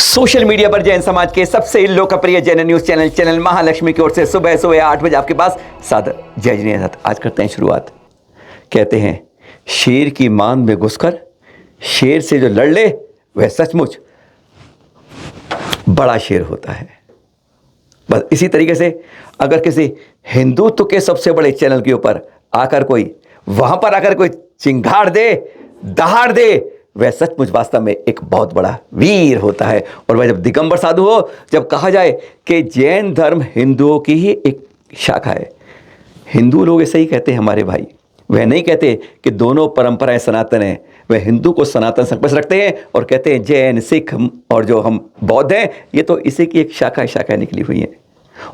Social media पर जैन समाज के सबसे लोकप्रिय जैन न्यूज चैनल महालक्ष्मी की ओर से सुबह सुबह 8 बजे आपके पास सादर जय जिनेन्द्र। आज करते हैं शुरुआत। कहते हैं शेर की मान में घुसकर शेर से जो लड़ ले वह सचमुच बड़ा शेर होता है। बस इसी तरीके से अगर किसी हिंदुत्व के सबसे बड़े चैनल के ऊपर आकर कोई वहां पर आकर कोई चिंगाड़ दे, दहाड़ दे, वह सचमुच वास्तव में एक बहुत बड़ा वीर होता है। और वह जब दिगंबर साधु हो, जब कहा जाए कि जैन धर्म हिंदुओं की ही एक शाखा है, हिंदू लोग ऐसे ही कहते हैं हमारे भाई, वह नहीं कहते कि दोनों परंपराएं सनातन हैं। वह हिंदू को सनातन संकल्प रखते हैं और कहते हैं जैन, सिख और जो हम बौद्ध हैं ये तो इसी की एक शाखा निकली हुई हैं।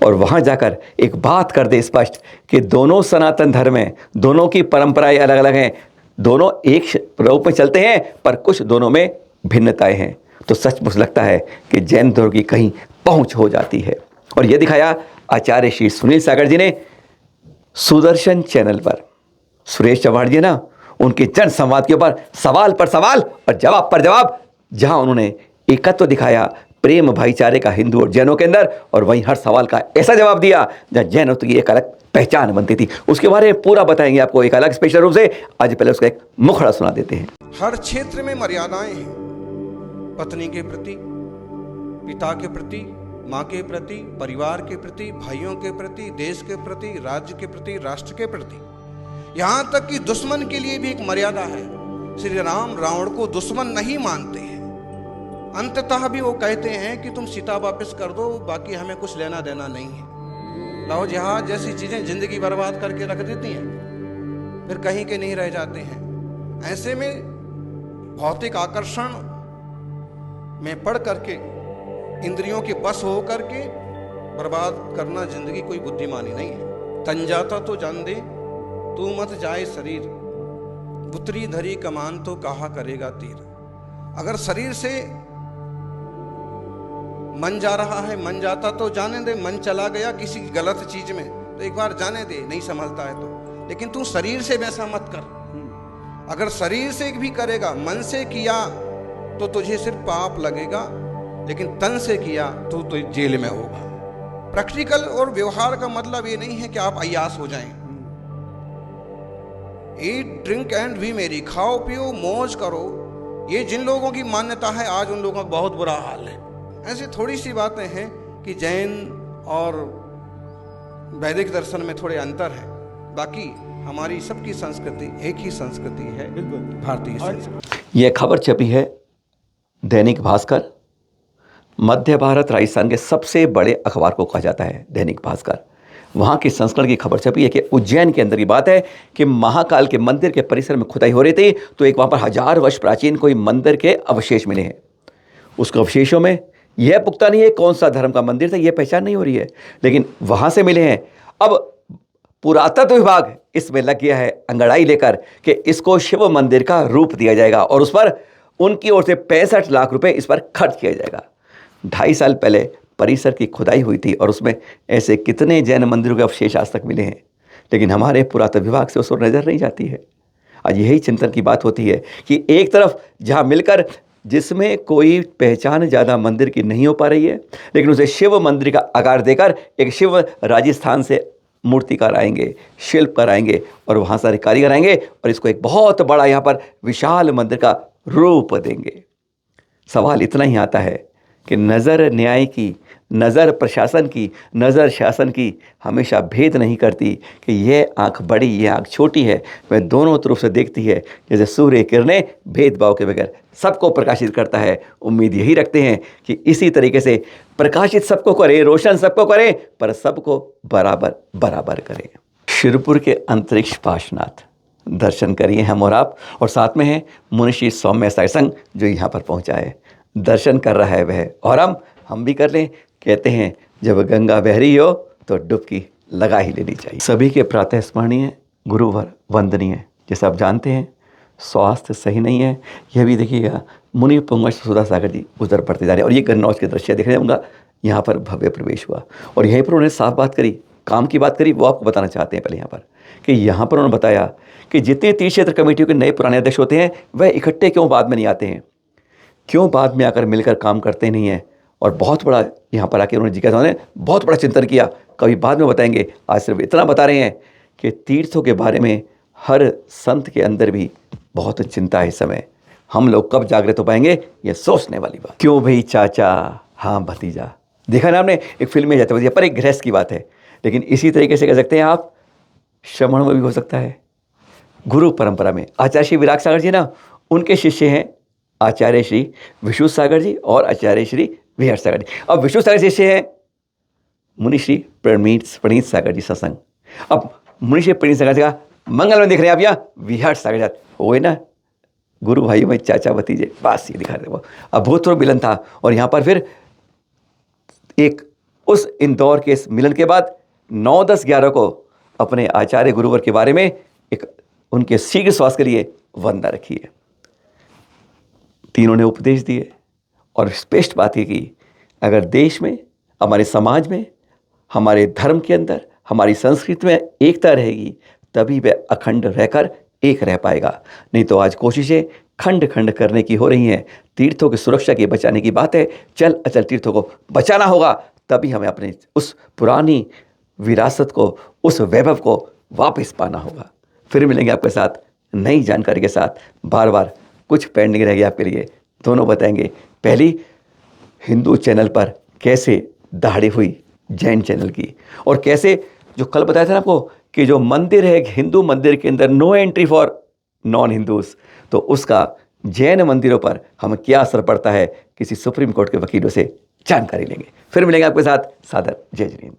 और वहाँ जाकर एक बात कर दे स्पष्ट कि दोनों सनातन धर्म हैं, दोनों की परंपराएं अलग अलग हैं, दोनों एक रूप में चलते हैं, पर कुछ दोनों में भिन्नताएं हैं, तो सचमुच लगता है कि जैन धर्म की कहीं पहुंच हो जाती है। और यह दिखाया आचार्य श्री सुनील सागर जी ने सुदर्शन चैनल पर। सुरेश चौहान जी ना उनके जन संवाद के ऊपर सवाल पर सवाल और जवाब पर जवाब, जहां उन्होंने एकत्व दिखाया प्रेम भाईचारे का हिंदू और जैनों के अंदर, और वहीं हर सवाल का ऐसा जवाब दिया जहां जैनत्व की एक अलग पहचान बनती थी। उसके बारे में पूरा बताएंगे आपको एक अलग स्पेशल रूप से। आज पहले उसका एक मुखड़ा सुना देते हैं। हर क्षेत्र में मर्यादाएं हैं, पत्नी के प्रति, पिता के प्रति, माँ के प्रति, परिवार के प्रति, भाइयों के प्रति, देश के प्रति, राज्य के प्रति, राष्ट्र के प्रति, यहाँ तक कि दुश्मन के लिए भी एक मर्यादा है। श्री राम रावण को दुश्मन नहीं मानते हैं, अंततः भी वो कहते हैं कि तुम सीता वापस कर दो, बाकी हमें कुछ लेना देना नहीं है। लाओ जहाज जैसी चीजें जिंदगी बर्बाद करके रख देती हैं, फिर कहीं के नहीं रह जाते हैं। ऐसे में भौतिक आकर्षण में पड़ करके, इंद्रियों के बस हो करके बर्बाद करना जिंदगी कोई बुद्धिमानी नहीं है। तन जाता तो जान दे, तू मत जाए शरीर, पुत्री धरी कमान तो कहा करेगा तीर। अगर शरीर से मन जा रहा है, मन जाता तो जाने दे, मन चला गया किसी गलत चीज में तो एक बार जाने दे, नहीं संभलता है तो। लेकिन तू शरीर से वैसा मत कर। अगर शरीर से भी करेगा, मन से किया तो तुझे सिर्फ पाप लगेगा, लेकिन तन से किया तो जेल में होगा। प्रैक्टिकल और व्यवहार का मतलब ये नहीं है कि आप अय्यास हो जाएं। ईट ड्रिंक एंड बी मेरी, खाओ पियो मौज करो, ये जिन लोगों की मान्यता है आज उन लोगों का बहुत बुरा हाल है। ऐसी थोड़ी सी बातें हैं कि जैन और वैदिक दर्शन में थोड़े अंतर हैं, बाकी हमारी सबकी संस्कृति एक ही संस्कृति है, भारतीय संस्कृति। यह खबर छपी है दैनिक भास्कर, मध्य भारत राजस्थान के सबसे बड़े अखबार को कहा जाता है दैनिक भास्कर। वहाँ की संस्करण की खबर छपी है कि उज्जैन के अंदर की बात है कि महाकाल के मंदिर के परिसर में खुदाई हो रही थी, तो एक वहाँ पर 1000 वर्ष प्राचीन कोई मंदिर के अवशेष मिले हैं। उसके अवशेषों में यह पुख्ता नहीं है कौन सा धर्म का मंदिर था, यह पहचान नहीं हो रही है, लेकिन वहाँ से मिले हैं। अब पुरातत्व विभाग इसमें लग गया है अंगड़ाई लेकर कि इसको शिव मंदिर का रूप दिया जाएगा और उस पर उनकी ओर से 65 लाख रुपए इस पर खर्च किया जाएगा। 2.5 साल पहले परिसर की खुदाई हुई थी और उसमें ऐसे कितने जैन मंदिरों के अवशेष आज तक मिले हैं, लेकिन हमारे पुरातत्व विभाग से उस पर नज़र नहीं जाती है। आज यही चिंतन की बात होती है कि एक तरफ जहाँ मिलकर जिसमें कोई पहचान ज़्यादा मंदिर की नहीं हो पा रही है, लेकिन उसे शिव मंदिर का आकार देकर एक शिव राजस्थान से मूर्तिकार आएंगे, शिल्पकार आएंगे और वहाँ सारे कारीगर आएंगे और इसको एक बहुत बड़ा यहाँ पर विशाल मंदिर का रूप देंगे। सवाल इतना ही आता है कि नज़र न्याय की, नज़र प्रशासन की, नज़र शासन की हमेशा भेद नहीं करती कि यह आँख बड़ी, यह आँख छोटी है। वह दोनों तरफ से देखती है, जैसे सूर्य किरणें भेदभाव के बगैर सबको प्रकाशित करता है। उम्मीद यही रखते हैं कि इसी तरीके से प्रकाशित सबको करे, रोशन सबको करे, पर सबको बराबर बराबर करे। शिरपुर के अंतरिक्ष पाशनाथ दर्शन करिए हम और आप, और साथ में हैं मुनिषी सौम्य साई संघ जो यहाँ पर पहुँचा है, दर्शन कर रहा है वह, और हम भी कर लें। कहते हैं जब गंगा बह रही हो तो डुबकी लगा ही लेनी चाहिए। सभी के प्रातः स्मरणीय, गुरुवर वंदनीय। जैसे आप जानते हैं स्वास्थ्य सही नहीं है, यह भी देखिएगा मुनि पुंगव सुधा सागर जी उधर बढ़ते जा रहे हैं और ये गन्नौज के दृश्य देख रहे हैं। उनका यहाँ पर भव्य प्रवेश हुआ और यहीं पर उन्होंने साफ बात करी, काम की बात करी, वो आपको बताना चाहते हैं पहले यहाँ पर कि यहाँ पर उन्होंने बताया कि जितने तीर्थ क्षेत्र कमेटियों के नए पुराने अध्यक्ष होते हैं वह इकट्ठे क्यों बाद में नहीं आते हैं। क्यों बाद में आकर मिलकर काम करते नहीं हैं। और बहुत बड़ा यहाँ पर आके उन्होंने जिज्ञासा ने बहुत बड़ा चिंतन किया, कभी बाद में बताएंगे, आज सिर्फ इतना बता रहे हैं कि तीर्थों के बारे में हर संत के अंदर भी बहुत चिंता है इस समय। हम लोग कब जागृत हो पाएंगे, ये सोचने वाली बात। क्यों भाई चाचा, हाँ भतीजा, देखा ना आपने, एक फिल्म में जाते भतीजा पर एक गृहस्थ की बात है, लेकिन इसी तरीके से कह सकते हैं आप श्रमण में भी हो सकता है। गुरु परंपरा में आचार्य श्री विराग सागर जी ना, उनके शिष्य हैं आचार्य श्री विशुद्ध सागर जी और आचार्य श्री विहट सागर जी। अब विशुद्ध सागर शिष्य हैं मुनि श्री प्रणीत सागर जी सत्संग। अब मुनि श्री प्रणीत सागर जी का मंगल में देख रहे हैं आप, यहाँ विहट सागर जात हुए ना, गुरु भाई में चाचा भतीजे, बस ये दिखा रहे वो। अब भूतपूर्व मिलन था और यहाँ पर फिर एक उस इंदौर के इस मिलन के बाद 9, 10, 11 को अपने आचार्य गुरुवर के बारे में एक उनके शीघ्र स्वास्थ्य के लिए वंदना रखी है। तीनों ने उपदेश दिए और स्पष्ट बात ये की, अगर देश में, हमारे समाज में, हमारे धर्म के अंदर, हमारी संस्कृति में एकता रहेगी, तभी वह अखंड रहकर एक रह पाएगा। नहीं तो आज कोशिशें खंड खंड करने की हो रही हैं। तीर्थों की सुरक्षा की, बचाने की बात है, चल अचल तीर्थों को बचाना होगा, तभी हमें अपने उस पुरानी विरासत को, उस वैभव को वापस पाना होगा। फिर मिलेंगे आपके साथ नई जानकारी के साथ। बार बार कुछ पेंडिंग रह गया आपके लिए, दोनों बताएंगे। पहली हिंदू चैनल पर कैसे दहाड़ी हुई जैन चैनल की, और कैसे जो कल बताया था ना आपको कि जो मंदिर है हिंदू मंदिर के अंदर no entry for non Hindus, तो उसका जैन मंदिरों पर हमें क्या असर पड़ता है, किसी सुप्रीम कोर्ट के वकीलों से जानकारी लेंगे। फिर मिलेंगे आपके साथ। सादर जय जय हिंद।